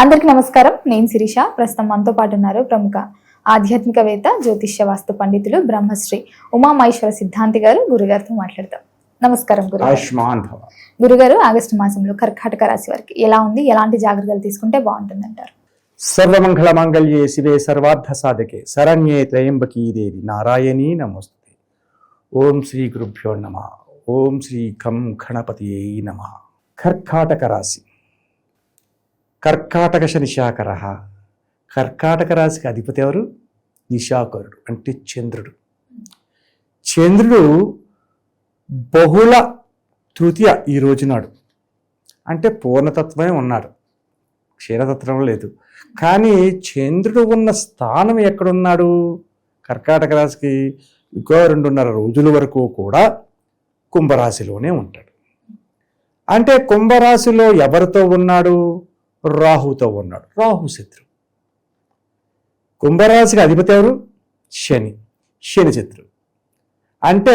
అందరికీ నమస్కారం. నేను శిరీష. ప్రస్తుతం మనతో పాటు ఉన్నారు ప్రముఖ ఆధ్యాత్మికవేత్త, జ్యోతిష్య వాస్తు పండితులు బ్రహ్మశ్రీ ఉమామహేశ్వర సిద్ధాంతి గారు. గురుగారితో మాట్లాడతాం. నమస్కారం గురుగారు. గురుగారు, ఆగస్టు మాసంలో కర్కాటక రాశి వారికి ఎలా ఉంది, ఎలాంటి జాగ్రత్తలు తీసుకుంటే బాగుంటుందంటారు? సర్వమంగళ మంగళ్యే శివే సర్వార్థ సాధకే శరణ్యే త్రయంబకీ దేవి నారాయణీ నమోస్తుతే. ఓం శ్రీ గురుభ్యో నమః. ఓం శ్రీ ఖం గణపతియే నమః. కర్కాటక రాశి. కర్కాటక శనిశాకర. కర్కాటక రాశికి అధిపతి ఎవరు? నిశాకరుడు, అంటే చంద్రుడు. చంద్రుడు బహుళ తృతీయ ఈ రోజునాడు, అంటే పూర్ణతత్వమే ఉన్నాడు, క్షీరతత్వం లేదు. కానీ చంద్రుడు ఉన్న స్థానం ఎక్కడున్నాడు? కర్కాటక రాశికి ఇంకో 2.5 రోజుల వరకు కూడా కుంభరాశిలోనే ఉంటాడు. అంటే కుంభరాశిలో ఎవరితో ఉన్నాడు? రాహుతో ఉన్నాడు. రాహు శత్రు. కుంభరాశికి అధిపతి ఎవరు? శని. శని శత్రు. అంటే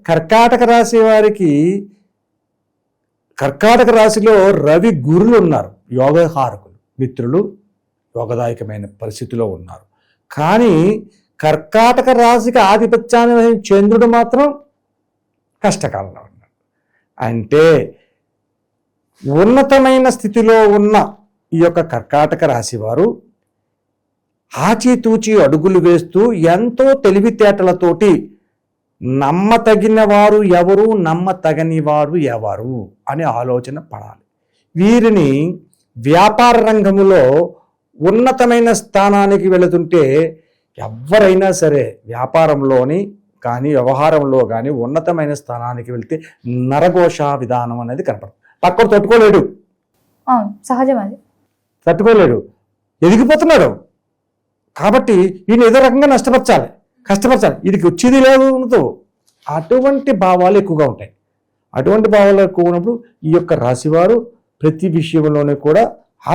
కర్కాటక రాశి వారికి, కర్కాటక రాశిలో రవి గురులు ఉన్నారు, యోగహారకులు, మిత్రులు, యోగదాయకమైన పరిస్థితిలో ఉన్నారు. కానీ కర్కాటక రాశికి ఆధిపత్యాన్ని వహించిన చంద్రుడు మాత్రం కష్టకాలంలో ఉన్నాడు. అంటే ఉన్నతమైన స్థితిలో ఉన్న ఈ యొక్క కర్కాటక రాశి వారు ఆచితూచి అడుగులు వేస్తూ ఎంతో తెలివితేటలతోటి నమ్మతగిన వారు ఎవరు, నమ్మతగని వారు ఎవరు అనే ఆలోచన పడాలి. వీరిని వ్యాపార రంగంలో ఉన్నతమైన స్థానానికి వెళుతుంటే ఎవరైనా సరే వ్యాపారంలోని కానీ వ్యవహారంలో కానీ ఉన్నతమైన స్థానానికి వెళ్తే నరఘోష విధానం అనేది కనపడదు. పక్కన తట్టుకోలేడు, సహజం, అది తట్టుకోలేడు, ఎదిగిపోతున్నాడు. కాబట్టి ఈయన ఏదో రకంగా కష్టపరచాలి, వీడికి వచ్చేది లేదు. అటువంటి భావాలు ఎక్కువగా ఉంటాయి. అటువంటి భావాలు ఎక్కువ ఉన్నప్పుడు ఈ యొక్క రాశివారు ప్రతి విషయంలోనే కూడా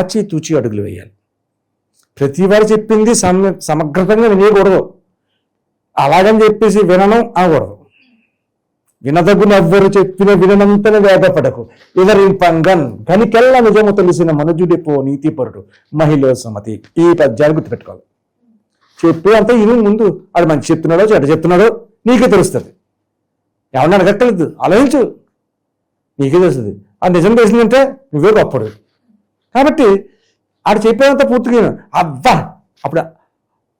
ఆచితూచి అడుగులు వేయాలి. ప్రతి వారు చెప్పింది సమగ్రంగా వినేయకూడదు. అలాగని చెప్పేసి వినడం అనకూడదు. వినదగునెవ్వరు చెప్పిన వినంతన వేదపడకు ఇవరి పంగన్ గనికెల్ల నిజము తెలిసిన మనుజుడిపో నీతిపరుడు మహిళ సుమతి. ఈ పద్యాన్ని గుర్తుపెట్టుకోవాలి. చెప్పే అంతా ఇని ముందు అది మంచి చెప్తున్నాడో చెడ్డ చెప్తున్నాడో నీకే తెలుస్తుంది. ఎవరిని అడగక్కర్లేదు, ఆలోచించు, నీకే తెలుస్తుంది. ఆ నిజం తెలిసిందంటే నువ్వే గొప్పడు. కాబట్టి ఆడు చెప్పేదంతా పూర్తిగా అబ్బా, అప్పుడు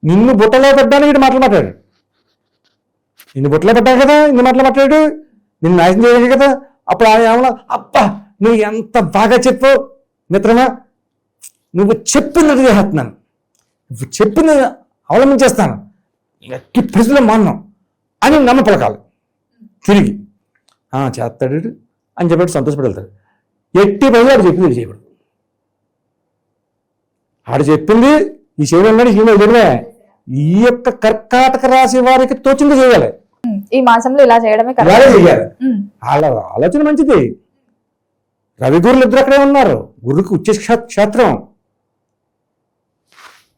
నిన్ను బుట్టలో పెట్టడానికి వీడు మాట్లాడాడు. నిన్ను బుట్టలో పెట్టాడు కదా, ఇన్ని మాటలు మాట్లాడాడు, నిన్ను నాశనం చేయడానికి కదా. అప్పుడు ఆయన ఏమన్నా, అబ్బా నువ్వు ఎంత బాగా చెప్పు మిత్రమా, నువ్వు చెప్పింది చేస్తున్నాను, నువ్వు చెప్పింది అవలంబించేస్తాను, ఎట్టి ప్రజలు మాన్నాం అని నమ్మ పలకాలి. తిరిగి చేస్తాడు అని చెప్పి సంతోషపడి వెళ్తాడు. ఎట్టి ప్రజలు ఆడు చెప్పింది చేయబడు. ఆడు చెప్పింది ఈ చేయడం ఈ ఈ యొక్క కర్కాటక రాశి వారికి తోచింది చేయాలి. ఈ మాసంలో ఇలా చేయడమే చేయాలి. వాళ్ళ ఆలోచన మంచిది. రవి గురులు ఇద్దరు అక్కడే ఉన్నారు. గురువుకి ఉచ్చ క్షేత్రం,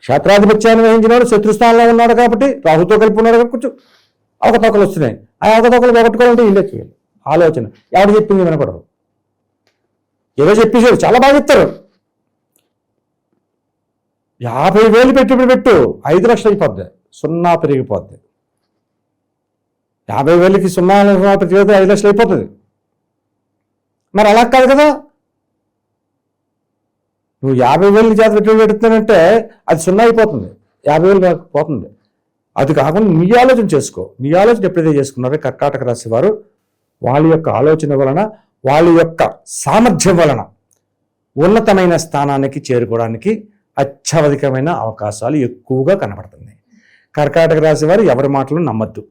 క్షేత్రాధిపత్యాన్ని వహించినాడు, శత్రుస్థానంలో ఉన్నాడు కాబట్టి, రాహుతో కలిపి ఉన్నాడు కాబట్టి కొంచెం అవకతవకలు వస్తున్నాయి. ఆ అవకతవకలు పోగొట్టుకోవాలంటే ఇల్లే చేయాలి. ఆలోచన ఎవరు చెప్పింది వినకూడదు. ఏదో చెప్పేసారు, చాలా బాగా చెప్తారు. 50,000 పెట్టుబడి పెట్టు, 5 లక్షలు అయిపోద్ది, 0 పెరిగిపోద్ది. 50,000కి 0 పెరిగితే 5 లక్షలు అయిపోతుంది. మరి అలా కాదు కదా. నువ్వు 50,000 చేత పెట్టుబడి పెడుతున్నానంటే అది 0 అయిపోతుంది, 50,000 పోతుంది. అది కాకుండా నీ ఆలోచన చేసుకో. నీ ఆలోచన ఎప్పుడైతే చేసుకున్నారో కర్కాటక రాశి వారు వాళ్ళ యొక్క ఆలోచన వలన, వాళ్ళ యొక్క సామర్థ్యం వలన ఉన్నతమైన స్థానానికి చేరుకోవడానికి అత్యధికమైన అవకాశాలు ఎక్కువగా కనబడుతుంది. కర్కాటక రాశి వారు ఎవరి మాటలు నమ్మద్దు.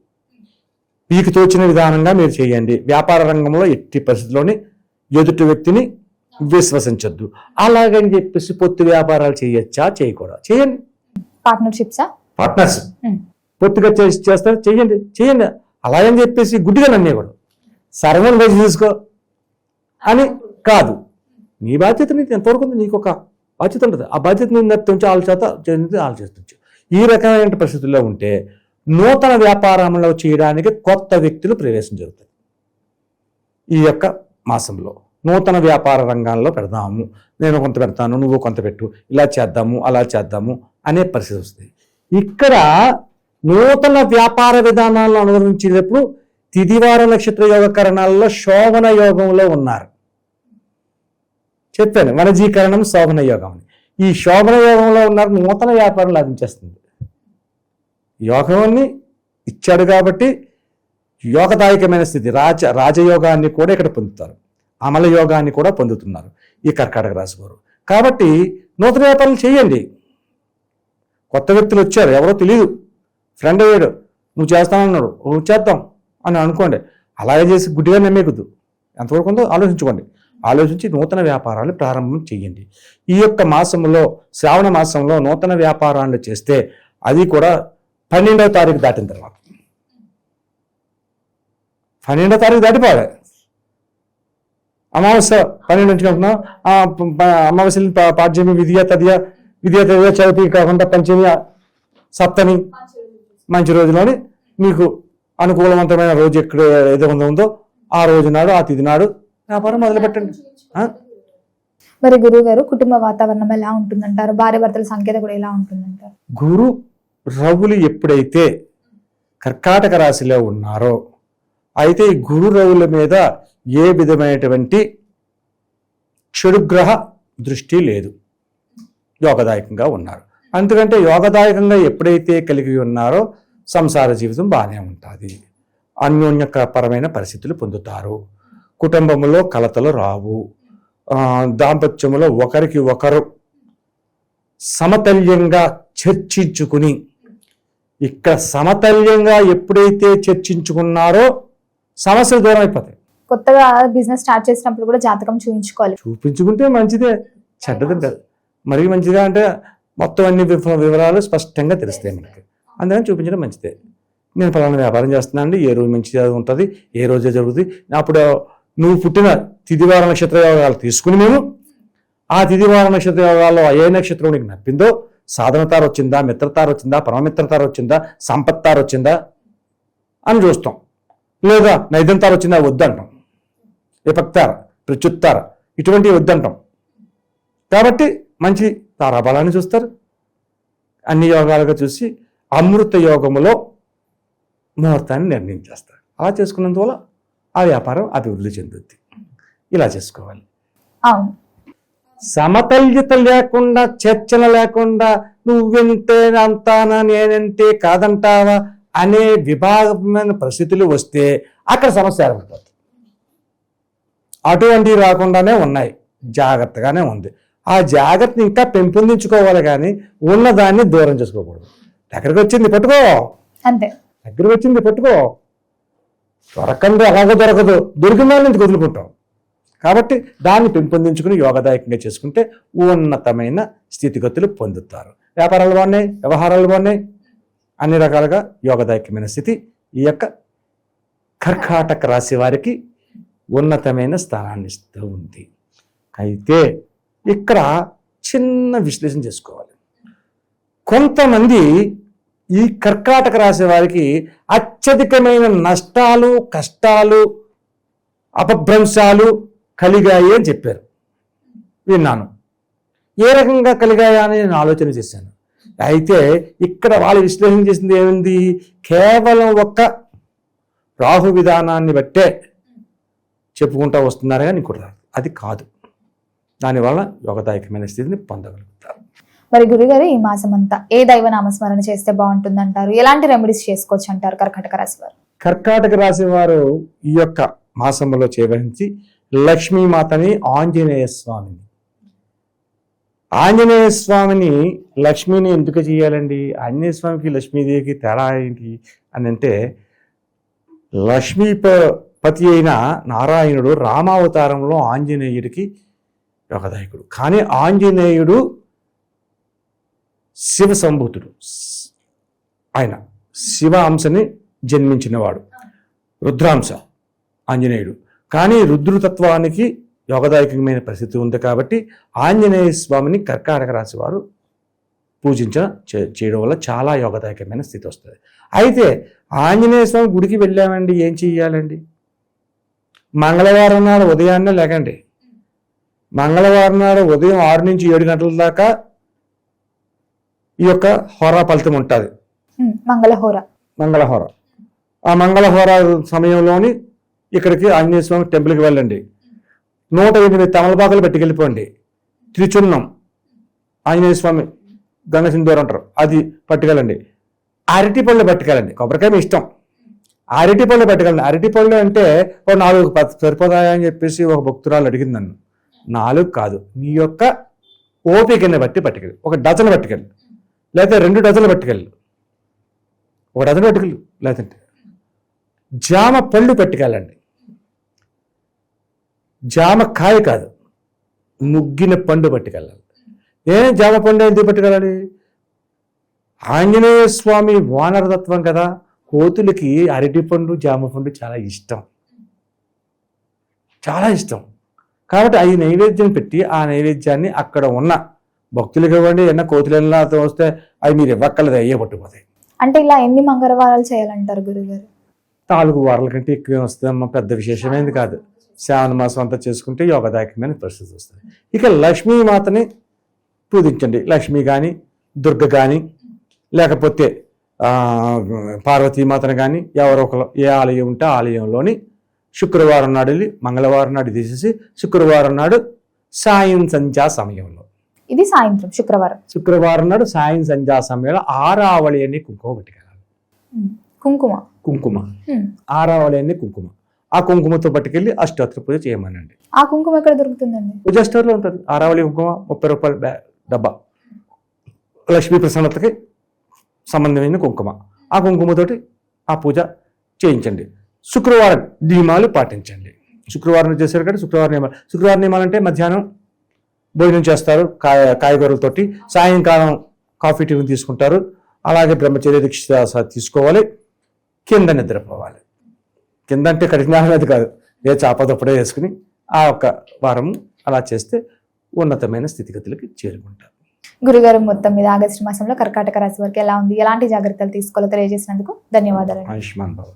మీకు తోచిన విధానంగా మీరు చేయండి. వ్యాపార రంగంలో ఎట్టి పరిస్థితుల్లోని ఎదుటి వ్యక్తిని విశ్వసించద్దు. అలాగని చెప్పేసి పొత్తు వ్యాపారాలు చేయొచ్చా, చేయకూడదు, చేయండి. పార్ట్నర్స్ పొత్తుగా చేస్తారు, చేయండి. అలాగని చెప్పేసి గుడ్డిగా నమ్మేయకూడదు. సర్వం వేసి తీసుకో అని కాదు. నీ బాధ్యత నీకు ఎంతవరకు ఉంది, నీకు ఒక బాధ్యత ఉంటుంది. ఆ బాధ్యత నెత్తుంచి వాళ్ళ చేత ఆలోచిస్తుంచు. ఈ రకమైన పరిస్థితుల్లో ఉంటే నూతన వ్యాపారంలో చేయడానికి కొత్త వ్యక్తులు ప్రవేశం జరుగుతాయి ఈ యొక్క మాసంలో. నూతన వ్యాపార రంగాల్లో పెడదాము, నేను కొంత పెడతాను, నువ్వు కొంత పెట్టు, ఇలా చేద్దాము అలా చేద్దాము అనే పరిస్థితి వస్తుంది. ఇక్కడ నూతన వ్యాపార విధానాలను అనుసరించేటప్పుడు తిదివార నక్షత్ర యోగ కరణాలలో శోభన యోగంలో ఉన్నారు. చెప్పాను వనజీకరణం శోభన యోగం అని. ఈ శోభన యోగంలో ఉన్నారు, నూతన వ్యాపారం లాభించేస్తుంది. యోగాన్ని ఇచ్చాడు కాబట్టి యోగదాయకమైన స్థితి రాజయోగాన్ని కూడా ఇక్కడ పొందుతారు, అమల యోగాన్ని కూడా పొందుతున్నారు ఈ కర్కాటక రాశి వారు. కాబట్టి నూతన వ్యాపారాలు చేయండి. కొత్త వ్యక్తులు వచ్చారు, ఎవరో తెలియదు, ఫ్రెండ్ అయ్యాడు, నువ్వు చేస్తానన్నాడు, నువ్వు చేద్దాం అని అనుకోండి. అలాగే చేసి గుడ్డిగా నమ్మేకొద్దు, ఎంతవరకు ఉందో ఆలోచించుకోండి. ఆలోచించి నూతన వ్యాపారాలు ప్రారంభం చేయండి. ఈ యొక్క మాసంలో శ్రావణ మాసంలో నూతన వ్యాపారాలు చేస్తే అది కూడా 12వ తారీఖు దాటిన తర్వాత, 12వ తారీఖు దాటిపోవాలి. అమావాస్య 12 నుంచి అనుకున్నాం, అమావాస్యని పాడ్యమి విద్యా తదియ చవితి కాకుండా పంచమి సప్తమి మంచి రోజులోని మీకు అనుకూలవంతమైన రోజు ఎక్కడ ఏదో ఉందో ఆ రోజు నాడు ఆ తిథి నాడు వ్యాపారం మొదలు పెట్టండి. మరి గురువు గారు కుటుంబ వాతావరణం ఎలా ఉంటుందంటారు? భార్య భర్తల సంఖ్య కూడా ఎలా ఉంటుందంటారు? గురు రవులు ఎప్పుడైతే కర్కాటక రాశిలో ఉన్నారో అయితే ఈ గురు రవుల మీద ఏ విధమైనటువంటి చెడుగ్రహ దృష్టి లేదు, యోగదాయకంగా ఉన్నారు. అందుకంటే యోగదాయకంగా ఎప్పుడైతే కలిగి ఉన్నారో సంసార జీవితం బాగానే ఉంటుంది, అన్యోన్యపరమైన పరిస్థితులు పొందుతారు, కుటుంబంలో కలతలు రావు, దాంపత్యంలో ఒకరికి ఒకరు సమతుల్యంగా చర్చించుకుని, ఇక్కడ సమతుల్యంగా ఎప్పుడైతే చర్చించుకున్నారో సమస్యలు దూరం అయిపోతాయి. కొత్తగా బిజినెస్ స్టార్ట్ చేసినప్పుడు కూడా జాతకం చూపించుకుంటే మంచిదే, చెడ్డదని కాదు. మరీ మంచిగా అంటే మొత్తం అన్ని వివరాలు స్పష్టంగా తెలుస్తాయి మనకి, అందుకని చూపించడం మంచిదే. నేను పలానా వ్యాపారం చేస్తున్నా అండి, ఏ రోజు మంచిగా ఉంటుంది, ఏ రోజే జరుగుతుంది. అప్పుడు నువ్వు పుట్టిన తిదివార నక్షత్ర యోగాలు తీసుకుని మేము ఆ తిదివార నక్షత్ర యోగాల్లో ఏ నక్షత్రం నీకు నప్పిందో, సాధనతార వచ్చిందా, మిత్రతార వచ్చిందా, పరమమిత్రతార వచ్చిందా, సంపత్తార వచ్చిందా అని చూస్తాం. లేదా నైదంతార వచ్చిందా వద్దంటాం, విపక్తార ప్రత్యుత్తార ఇటువంటివి వద్దంటాం. కాబట్టి మంచి తారాబలాన్ని చూస్తారు, అన్ని యోగాలుగా చూసి అమృత యోగములో ముహూర్తాన్ని నిర్ణయించేస్తారు. అలా చేసుకున్నందువల్ల ఆ వ్యాపారం అభివృద్ధి చెందుద్ది. ఇలా చేసుకోవాలి. అవును, సమతుల్యత లేకుండా, చర్చలు లేకుండా నువ్వెంటే అంతానా నేనంటే కాదంటావా అనే విభాగమైన పరిస్థితులు వస్తే అక్కడ సమస్య ఏర్పడుతుంది. అటువంటివి రాకుండానే ఉన్నాయి, జాగ్రత్తగానే ఉంది. ఆ జాగ్రత్తని ఇంకా పెంపొందించుకోవాలి కానీ ఉన్నదాన్ని దూరం చేసుకోకూడదు. దగ్గరికి వచ్చింది పట్టుకో, అంతే, దగ్గరికి వచ్చింది పట్టుకో, దొరకంది అలాగే దొరకదు, దొరికిన దాన్ని ఇంటికి వదులుకుంటాం. కాబట్టి దాన్ని పెంపొందించుకుని యోగదాయకంగా చేసుకుంటే ఉన్నతమైన స్థితిగతులు పొందుతారు. వ్యాపారాలు బాగున్నాయి, వ్యవహారాలు బాగున్నాయి, అన్ని రకాలుగా యోగదాయకమైన స్థితి ఈ యొక్క కర్కాటక రాశి వారికి ఉన్నతమైన స్థానాన్ని ఇస్తూ ఉంది. అయితే ఇక్కడ చిన్న విశ్లేషణ చేసుకోవాలి. కొంతమంది ఈ కర్కాటక రాశి వారికి అత్యధికమైన నష్టాలు, కష్టాలు, అపభ్రంశాలు కలిగాయి అని చెప్పారు, విన్నాను. ఏ రకంగా కలిగాయా అని నేను ఆలోచన చేశాను. అయితే ఇక్కడ వాళ్ళు విశ్లేషణ చేసింది ఏమింది, కేవలం ఒక్క రాహు విధానాన్ని బట్టే చెప్పుకుంటూ వస్తున్నారు కానీ ఇంకోటి రాదు, అది కాదు. దానివల్ల యోగదాయకమైన స్థితిని పొందగలుగుతారు. మరి గురుగారు ఈ మాసం అంతా ఏ దైవ నామస్మరణ చేస్తే బాగుంటుంది అంటారు? ఎలాంటి రెమెడీస్ చేసుకోవచ్చు అంటారు కర్కాటక రాశి వారు? కర్కాటక రాశి వారు ఈ యొక్క మాసంలో చేయవలసి లక్ష్మీమాతని, ఆంజనేయ స్వామిని. ఆంజనేయ స్వామిని, లక్ష్మిని ఎందుకు చేయాలండి? ఆంజనేయ స్వామికి లక్ష్మీదేవికి తేడా ఏంటి అని అంటే, లక్ష్మీపతి అయిన నారాయణుడు రామావతారంలో ఆంజనేయుడికి యోగదాయకుడు. కానీ ఆంజనేయుడు శివ సంభూతుడు, ఆయన శివ అంశని జన్మించినవాడు, రుద్రాంశ ఆంజనేయుడు. కానీ రుద్రతత్వానికి యోగదాయకమైన పరిస్థితి ఉంది కాబట్టి ఆంజనేయ స్వామిని కర్కాటక రాశి వారు చేయడం వల్ల చాలా యోగదాయకమైన స్థితి వస్తుంది. అయితే ఆంజనేయ స్వామి గుడికి వెళ్ళామండి, ఏం చెయ్యాలండి? మంగళవారం నాడు ఉదయాన్నే లేకండి, మంగళవారం నాడు ఉదయం 6 నుంచి 7 గంటల దాకా ఈ యొక్క హోరా ఫలితం ఉంటుంది. మంగళహోర. మంగళహోర. ఆ మంగళహోర సమయంలోని ఇక్కడికి ఆంజనేయ స్వామి టెంపుల్కి వెళ్ళండి. 108 తమలపాకులు పట్టుకెళ్ళిపోండి. త్రిచున్నం ఆంజనేయ స్వామి గంగ సింధూరం అంటారు, అది పట్టుకెళ్ళండి. అరటి పళ్ళు పట్టుకెళ్ళండి. కొబ్బరికాయ మీ ఇష్టం. అరటి పళ్ళు పట్టుకెళ్ళండి. అరటి పళ్ళు అంటే ఒక 4 సరిపోతాయా అని చెప్పేసి ఒక భక్తురాలు అడిగింది నన్ను. 4 కాదు, నీ యొక్క ఓపికని బట్టి పట్టుకెళ్ళి. 1 డజన్ పట్టుకెళ్ళి, లేకపోతే 2 డజన్లు పట్టుకెళ్ళి. 1 డజన్ పట్టుకెళ్ళి, లేదంటే జామ పళ్ళు పట్టుకెళ్ళండి. జామకాయ కాదు, ముగ్గిన పండు పట్టుకెళ్ళాలి. జామ పండు ఎందుకు పట్టుకెళ్ళాలి? ఆంజనేయ స్వామి వానరతత్వం కదా, కోతులకి అరటి పండు జామ పండు చాలా ఇష్టం, చాలా ఇష్టం. కాబట్టి అవి నైవేద్యం పెట్టి ఆ నైవేద్యాన్ని అక్కడ ఉన్న భక్తులకు ఇవ్వండి. ఎన్న కోతులతో వస్తే అవి మీరు ఇవ్వక్కర్లేదు, అయ్యే పట్టుకుపోతాయి. అంటే ఇలా ఎన్ని మంగళవారాలు చేయాలంటారు గురుగారు? 4 వారాల కంటే ఎక్కువ వస్తుందమ్మా, పెద్ద విశేషమైనది కాదు. శ్రావణ మాసం అంతా చేసుకుంటే యోగదాయకమైన పరిస్థితి వస్తుంది. ఇక లక్ష్మీమాతని పూజించండి. లక్ష్మి కానీ, దుర్గ కానీ, లేకపోతే పార్వతీమాతను కానీ, ఎవరో ఒకరు ఏ ఆలయం ఉంటే ఆలయంలోని శుక్రవారం నాడు వెళ్ళి మంగళవారం నాడు తీసేసి శుక్రవారం నాడు సాయం సంధ్యా సమయంలో, ఇది సాయంత్రం శుక్రవారం నాడు సాయం సంధ్యా సమయంలో ఆరావళి అని కుంకుమ పట్టుకెళ్ళాలి. కుంకుమ ఆరావళి అని కుంకుమ. ఆ కుంకుమతో పట్టుకెళ్ళి అష్టోత్తర పూజ చేయమనండి. ఆ కుంకుమ ఎక్కడ దొరుకుతుందండి? పూజా స్టోర్లో ఉంటుంది. ఆరావళి కుంకుమ 30 రూపాయల డబ్బా. లక్ష్మీ ప్రసన్నతకి సంబంధమైన కుంకుమ. ఆ కుంకుమతోటి ఆ పూజ చేయించండి. శుక్రవారం నియమాలు పాటించండి. శుక్రవారం చేశారు కాబట్టి శుక్రవారం నియమాలు అంటే మధ్యాహ్నం భోజనం చేస్తారు కాయగూరలతోటి, సాయంకాలం కాఫీ టీ తీసుకుంటారు, అలాగే బ్రహ్మచర్య దీక్ష తీసుకోవాలి, కింద నిద్రపోవాలి. కింద అంటే కఠినాహం అది కాదు, ఏ చాపదప్పుడే వేసుకుని ఆ ఒక్క వారం అలా చేస్తే ఉన్నతమైన స్థితిగతులకి చేరుకుంటారు. గురుగారు, మొత్తం మీద ఆగస్టు మాసంలో కర్కాటక రాశి వారికి ఎలా ఉంది, ఎలాంటి జాగ్రత్తలు తీసుకోవాలో తెలియజేసినందుకు ధన్యవాదాలు. ఆయుష్మాన్ భవ.